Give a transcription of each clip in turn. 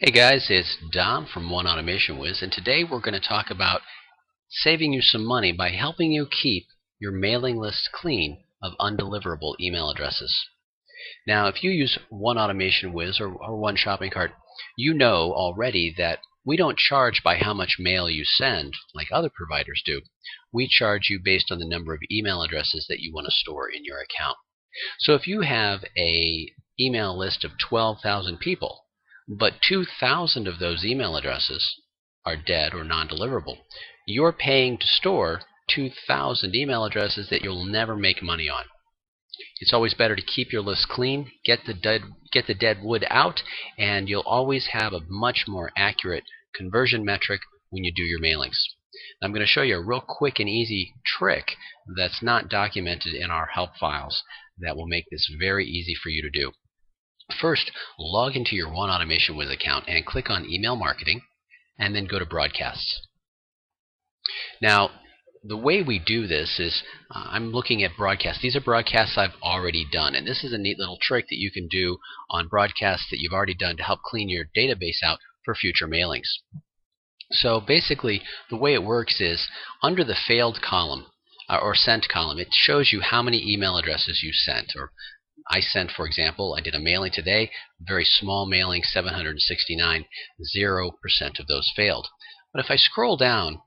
Hey guys, it's Dom from 1AutomationWiz, and today we're going to talk about saving you some money by helping you keep your mailing list clean of undeliverable email addresses. Now, if you use 1AutomationWiz or One Shopping Cart, you know already that we don't charge by how much mail you send like other providers do. We charge you based on the number of email addresses that you want to store in your account. So if you have an email list of 12,000 people, but 2,000 of those email addresses are dead or non-deliverable, you're paying to store 2,000 email addresses that you'll never make money on. It's always better to keep your list clean, get the dead wood out, and you'll always have a much more accurate conversion metric when you do your mailings. I'm going to show you a real quick and easy trick that's not documented in our help files that will make this very easy for you to do. First, log into your 1AutomationWiz account and click on Email Marketing, and then go to Broadcasts. Now, the way we do this is I'm looking at broadcasts. These are broadcasts I've already done, and this is a neat little trick that you can do on broadcasts that you've already done to help clean your database out for future mailings. So basically, the way it works is under the failed column or sent column, it shows you how many email addresses you sent. Or I sent, for example, I did a mailing today, very small mailing, 769, 0% of those failed. But if I scroll down,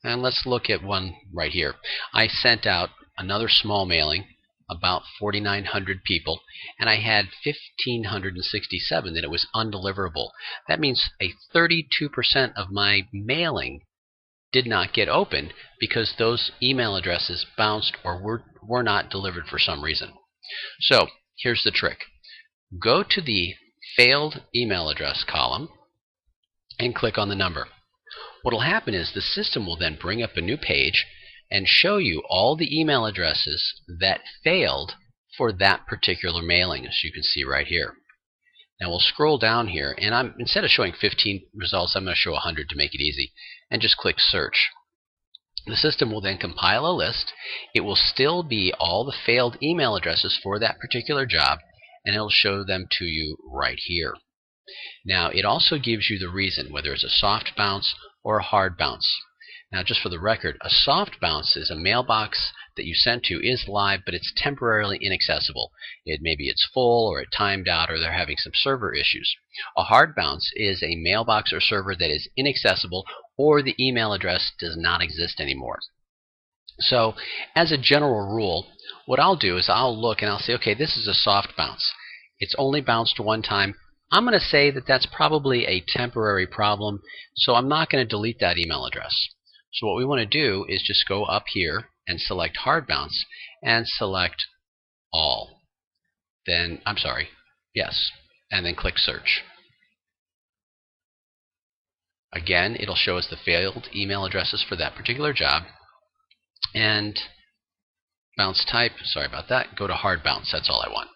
and let's look at one right here. I sent out another small mailing, about 4,900 people, and I had 1,567 that it was undeliverable. That means a 32% of my mailing did not get opened because those email addresses bounced or were not delivered for some reason. So here's the trick. Go to the failed email address column and click on the number. What will happen is the system will then bring up a new page and show you all the email addresses that failed for that particular mailing, as you can see right here. Now we'll scroll down here, and instead of showing 15 results, I'm going to show 100 to make it easy, and just click Search. The system will then compile a list. It will still be all the failed email addresses for that particular job, and it'll show them to you right here. Now, it also gives you the reason, whether it's a soft bounce or a hard bounce. Now, just for the record, a soft bounce is a mailbox that you sent to is live, but it's temporarily inaccessible. Maybe it's full, or it timed out, or they're having some server issues. A hard bounce is a mailbox or server that is inaccessible, or the email address does not exist anymore. So, as a general rule, what I'll do is I'll look and I'll say, okay, this is a soft bounce. It's only bounced one time. I'm going to say that that's probably a temporary problem, so I'm not going to delete that email address. So what we want to do is just go up here and select hard bounce and select all. Then, I'm sorry, yes, and then click Search. Again, it'll show us the failed email addresses for that particular job. And bounce type, sorry about that, go to hard bounce. That's all I want.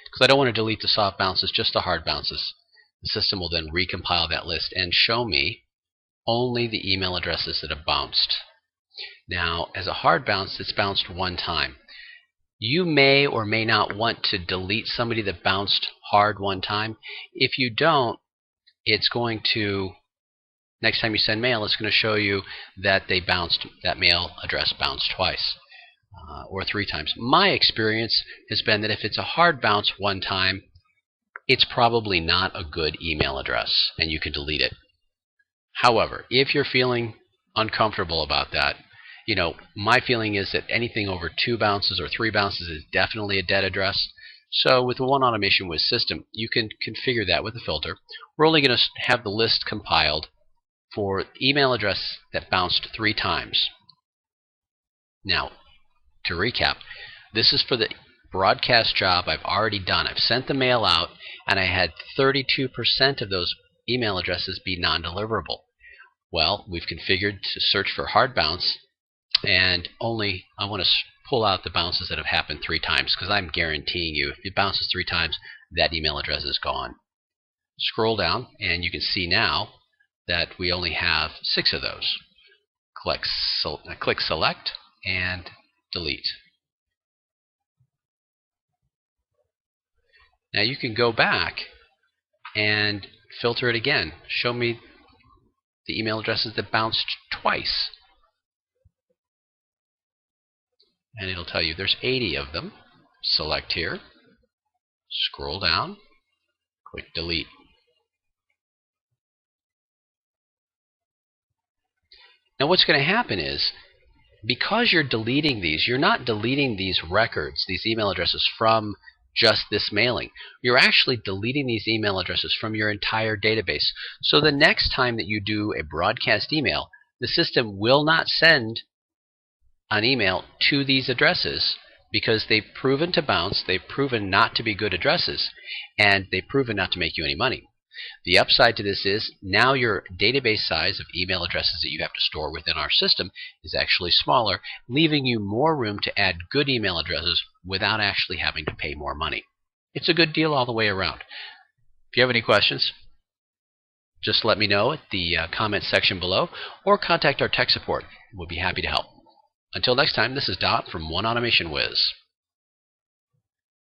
Because I don't want to delete the soft bounces, just the hard bounces. The system will then recompile that list and show me only the email addresses that have bounced. Now, as a hard bounce, it's bounced one time. You may or may not want to delete somebody that bounced hard one time. If you don't, it's going to, next time you send mail, it's going to show you that that mail address bounced twice. Or 3 times. My experience has been that if it's a hard bounce one time, it's probably not a good email address, and you can delete it. However, if you're feeling uncomfortable about that, my feeling is that anything over 2 bounces or 3 bounces is definitely a dead address. So with the 1AutomationWiz system, you can configure that with a filter. We're only going to have the list compiled for email address that bounced 3 times. Now, to recap, this is for the broadcast job I've already done. I've sent the mail out, and I had 32% of those email addresses be non-deliverable. Well, we've configured to search for hard bounce, and only I want to pull out the bounces that have happened 3 times, because I'm guaranteeing you if it bounces 3 times, that email address is gone. Scroll down, and you can see now that we only have 6 of those. Click Select and Delete. Now you can go back and filter it again. Show me the email addresses that bounced twice. And it'll tell you there's 80 of them. Select here, scroll down, click delete. Now what's going to happen is, because you're deleting these, you're not deleting these records, these email addresses from just this mailing. You're actually deleting these email addresses from your entire database. So the next time that you do a broadcast email, the system will not send an email to these addresses because they've proven to bounce, they've proven not to be good addresses, and they've proven not to make you any money. The upside to this is now your database size of email addresses that you have to store within our system is actually smaller, leaving you more room to add good email addresses without actually having to pay more money. It's a good deal all the way around. If you have any questions, just let me know at the comment section below or contact our tech support. We'll be happy to help. Until next time, this is Dot from 1AutomationWiz.